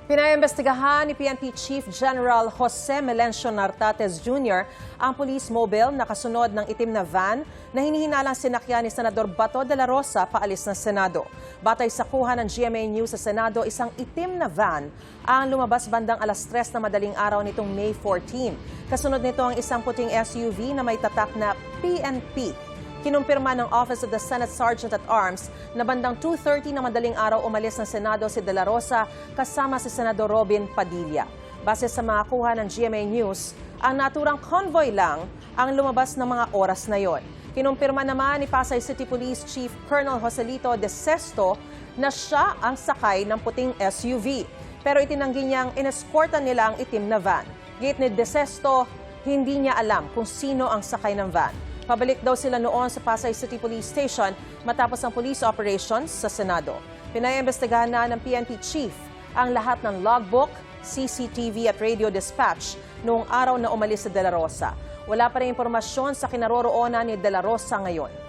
Pinaimbestigahan ni PNP Chief General Jose Melencio Nartates Jr. ang police mobile na kasunod ng itim na van na hinihinalang sinakyan ni Senador Bato de la Rosa paalis ng Senado. Batay sa kuha ng GMA News sa Senado, isang itim na van ang lumabas bandang alas 3 na madaling araw nitong May 14. Kasunod nito ang isang puting SUV na may tatak na PNP. Kinumpirma ng Office of the Senate Sergeant-at-Arms na bandang 2:30 na madaling araw umalis ng Senado si De La Rosa kasama si Senador Robin Padilla. Base sa mga kuha ng GMA News, ang naturang convoy lang ang lumabas ng mga oras na yon. Kinumpirma naman ni Pasay City Police Chief Colonel Joselito De Sesto na siya ang sakay ng puting SUV. Pero itinanggi niyang inescortan nila ang itim na van. Gate ni De Sesto, hindi niya alam kung sino ang sakay ng van. Pabalik daw sila noon sa Pasay City Police Station matapos ang police operations sa Senado. Pinaimbestigahan na ng PNP Chief ang lahat ng logbook, CCTV at radio dispatch noong araw na umalis si De La Rosa. Wala pa rin impormasyon sa kinaroroonan ni De La Rosa ngayon.